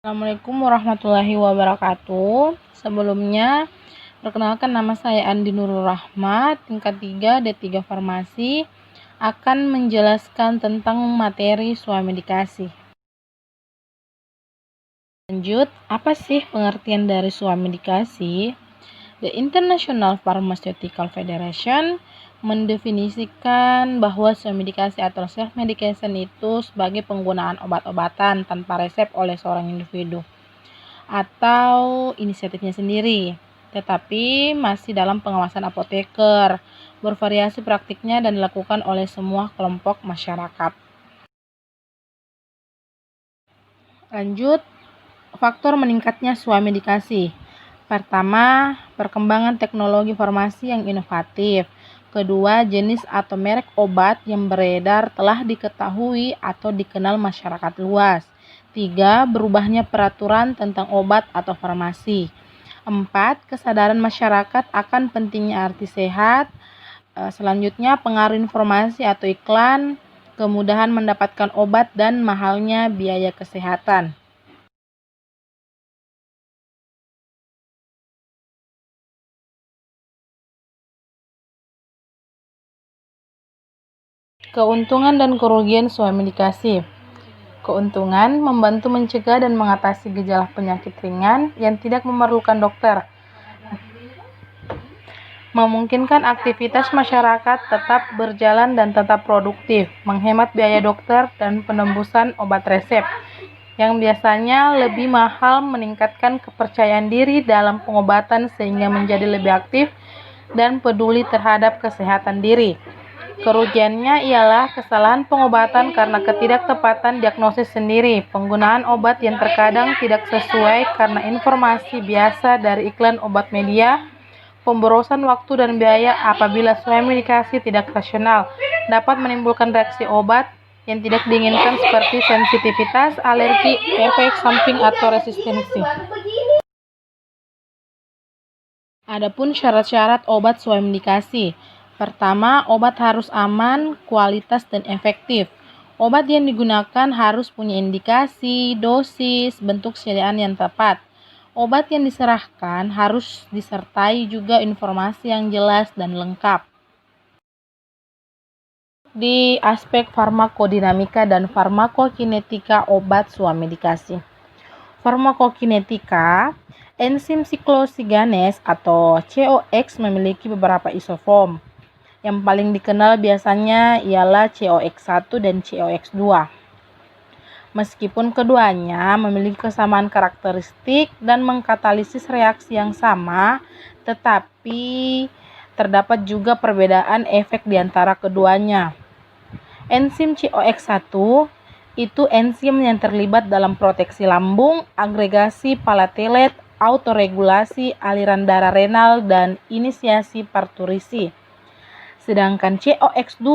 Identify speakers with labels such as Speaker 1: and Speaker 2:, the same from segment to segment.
Speaker 1: Assalamualaikum warahmatullahi wabarakatuh. Sebelumnya, perkenalkan nama saya Andi Nurul Rahmat, tingkat 3 D3 Farmasi, akan menjelaskan tentang materi swamedikasi. Lanjut, apa sih pengertian dari swamedikasi? The International Pharmaceutical Federation mendefinisikan bahwa swamedikasi atau self-medication itu sebagai penggunaan obat-obatan tanpa resep oleh seorang individu atau inisiatifnya sendiri, tetapi masih dalam pengawasan apoteker. Bervariasi praktiknya dan dilakukan oleh semua kelompok masyarakat. Lanjut, faktor meningkatnya swamedikasi. Pertama, perkembangan teknologi farmasi yang inovatif. Kedua, jenis atau merek obat yang beredar telah diketahui atau dikenal masyarakat luas. 3. Berubahnya peraturan tentang obat atau farmasi. 4. Kesadaran masyarakat akan pentingnya arti sehat. Selanjutnya, pengaruh informasi atau iklan, kemudahan mendapatkan obat, dan mahalnya biaya kesehatan. Keuntungan dan kerugian swamedikasi. Keuntungan, membantu mencegah dan mengatasi gejala penyakit ringan yang tidak memerlukan dokter. Memungkinkan aktivitas masyarakat tetap berjalan dan tetap produktif, menghemat biaya dokter dan penembusan obat resep yang biasanya lebih mahal, meningkatkan kepercayaan diri dalam pengobatan sehingga menjadi lebih aktif dan peduli terhadap kesehatan diri. Kerugiannya ialah kesalahan pengobatan karena ketidaktepatan diagnosis sendiri, penggunaan obat yang terkadang tidak sesuai karena informasi biasa dari iklan obat media, pemborosan waktu dan biaya apabila swamedikasi tidak rasional, dapat menimbulkan reaksi obat yang tidak diinginkan seperti sensitivitas, alergi, efek samping, atau resistensi. Adapun syarat-syarat obat swamedikasi. Pertama, obat harus aman, kualitas, dan efektif. Obat yang digunakan harus punya indikasi, dosis, bentuk sediaan yang tepat. Obat yang diserahkan harus disertai juga informasi yang jelas dan lengkap. Di aspek farmakodinamika dan farmakokinetika obat swamedikasi. Farmakokinetika, enzim siklosiganase atau COX memiliki beberapa isoform. Yang paling dikenal biasanya ialah COX1 dan COX2. Meskipun keduanya memiliki kesamaan karakteristik dan mengkatalisis reaksi yang sama, tetapi terdapat juga perbedaan efek di antara keduanya. Enzim COX1 itu enzim yang terlibat dalam proteksi lambung, agregasi platelet, autoregulasi aliran darah renal, dan inisiasi parturisi. Sedangkan COX2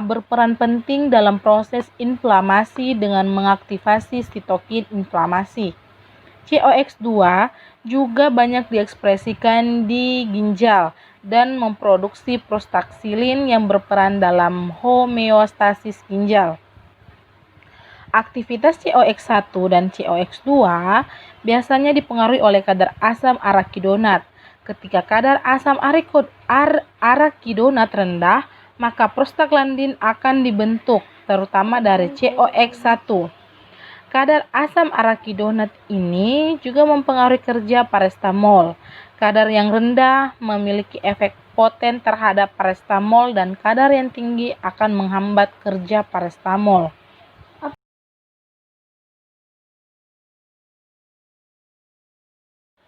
Speaker 1: berperan penting dalam proses inflamasi dengan mengaktifasi sitokin inflamasi. COX2 juga banyak diekspresikan di ginjal dan memproduksi prostaglandin yang berperan dalam homeostasis ginjal. Aktivitas COX1 dan COX2 biasanya dipengaruhi oleh kadar asam arakidonat. Ketika kadar asam arakidonat rendah, maka prostaglandin akan dibentuk, terutama dari COX1. Kadar asam arakidonat ini juga mempengaruhi kerja paracetamol. Kadar yang rendah memiliki efek poten terhadap paracetamol dan kadar yang tinggi akan menghambat kerja paracetamol.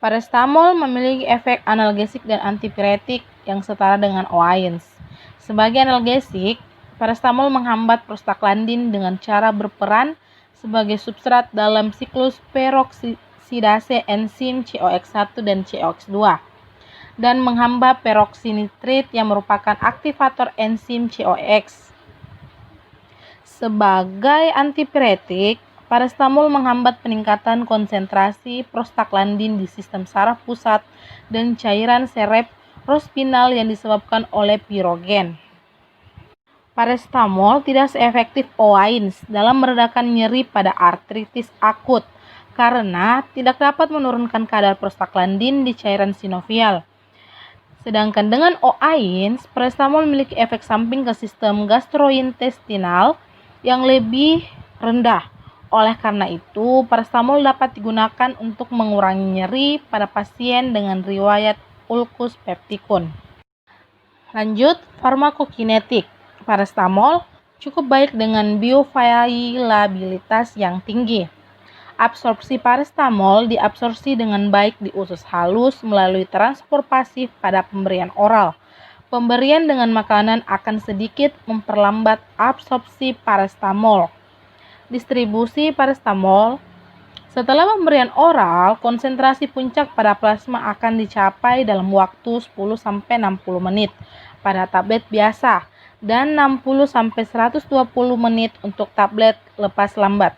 Speaker 1: Paracetamol memiliki efek analgesik dan antipiretik yang setara dengan OAINS. Sebagai analgesik, paracetamol menghambat prostaglandin dengan cara berperan sebagai substrat dalam siklus peroksidase enzim COX1 dan COX2 dan menghambat peroksinitrit yang merupakan aktivator enzim COX. Sebagai antipiretik, paracetamol menghambat peningkatan konsentrasi prostaglandin di sistem saraf pusat dan cairan cerebrospinal yang disebabkan oleh pirogen. Paracetamol tidak seefektif OAINS dalam meredakan nyeri pada artritis akut karena tidak dapat menurunkan kadar prostaglandin di cairan sinovial. Sedangkan dengan OAINS, paracetamol memiliki efek samping ke sistem gastrointestinal yang lebih rendah. Oleh karena itu, paracetamol dapat digunakan untuk mengurangi nyeri pada pasien dengan riwayat ulkus peptikun. Lanjut, farmakokinetik. Paracetamol cukup baik dengan bioavailabilitas yang tinggi. Absorpsi paracetamol diabsorpsi dengan baik di usus halus melalui transport pasif pada pemberian oral. Pemberian dengan makanan akan sedikit memperlambat absorpsi paracetamol. Distribusi paracetamol. Setelah pemberian oral, konsentrasi puncak pada plasma akan dicapai dalam waktu 10-60 menit pada tablet biasa dan 60-120 menit untuk tablet lepas lambat.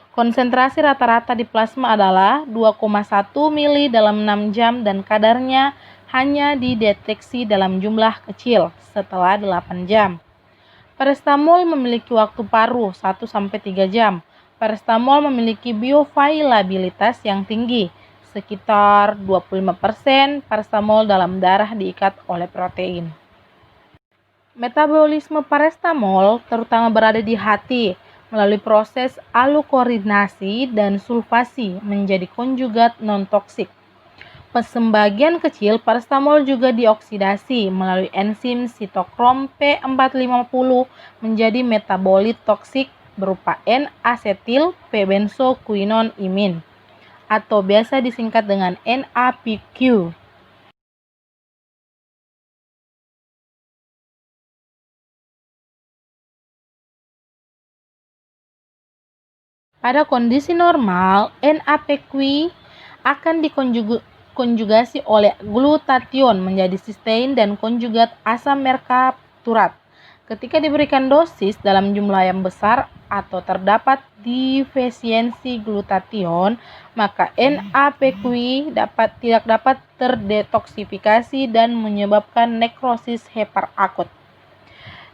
Speaker 1: Konsentrasi rata-rata di plasma adalah 2,1 mili dalam 6 jam dan kadarnya hanya dideteksi dalam jumlah kecil setelah 8 jam. Paracetamol memiliki waktu paruh 1-3 jam. Paracetamol memiliki bioavailabilitas yang tinggi, sekitar 25% paracetamol dalam darah diikat oleh protein. Metabolisme paracetamol terutama berada di hati, melalui proses alukorinasi dan sulfasi menjadi konjugat non-toksik. Sebagian kecil paracetamol juga dioksidasi melalui enzim sitokrom P450 menjadi metabolit toksik berupa N-asetil P-benzoquinone imin atau biasa disingkat dengan NAPQ. Pada kondisi normal, NAPQ akan dikonjugasi oleh glutation menjadi sistein dan konjugat asam merkapturat. Ketika diberikan dosis dalam jumlah yang besar atau terdapat defisiensi glutation, maka NAPQ tidak dapat terdetoksifikasi dan menyebabkan nekrosis hepar akut.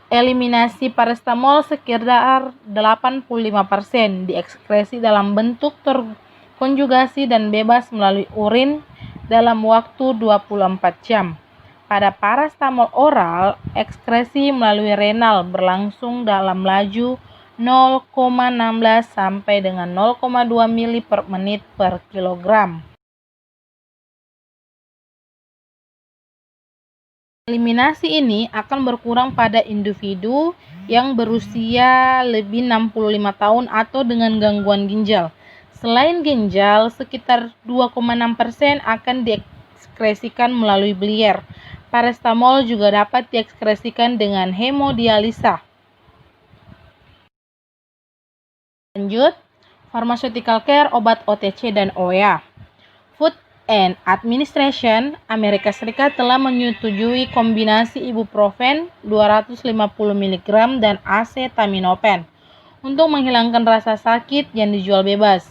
Speaker 1: Eliminasi paracetamol sekitar 85% diekskresi dalam bentuk terkonjugasi dan bebas melalui urin dalam waktu 24 jam. Pada paracetamol oral, ekskresi melalui renal berlangsung dalam laju 0,16 sampai dengan 0,2 mili per menit per kilogram. Eliminasi ini akan berkurang pada individu yang berusia lebih 65 tahun atau dengan gangguan ginjal. Selain ginjal, sekitar 2,6% akan diekskresikan melalui biliar. Paracetamol juga dapat diekskresikan dengan hemodialisa. Lanjut, pharmaceutical care obat OTC dan OEA. Food and Administration Amerika Serikat telah menyetujui kombinasi ibuprofen 250 mg dan acetaminophen untuk menghilangkan rasa sakit yang dijual bebas.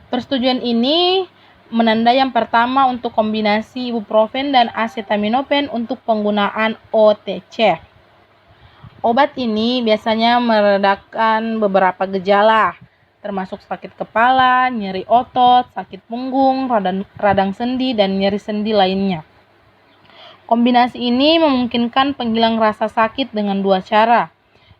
Speaker 1: Persetujuan ini menandai yang pertama untuk kombinasi ibuprofen dan acetaminophen untuk penggunaan OTC. Obat ini biasanya meredakan beberapa gejala, termasuk sakit kepala, nyeri otot, sakit punggung, radang sendi, dan nyeri sendi lainnya. Kombinasi ini memungkinkan penghilang rasa sakit dengan dua cara.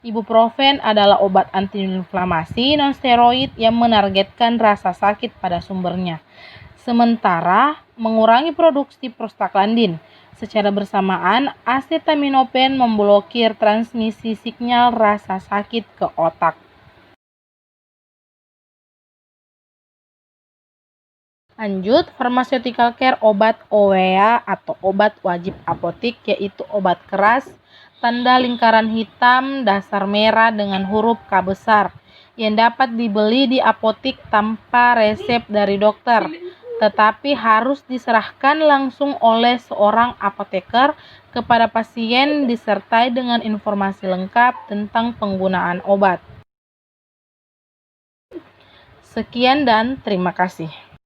Speaker 1: Ibuprofen adalah obat antiinflamasi non-steroid yang menargetkan rasa sakit pada sumbernya, sementara mengurangi produksi prostaglandin. Secara bersamaan, acetaminophen memblokir transmisi sinyal rasa sakit ke otak. Lanjut, pharmaceutical care obat OEA atau obat wajib apotik, yaitu obat keras, tanda lingkaran hitam, dasar merah dengan huruf K besar, yang dapat dibeli di apotik tanpa resep dari dokter, tetapi harus diserahkan langsung oleh seorang apoteker kepada pasien disertai dengan informasi lengkap tentang penggunaan obat. Sekian dan terima kasih.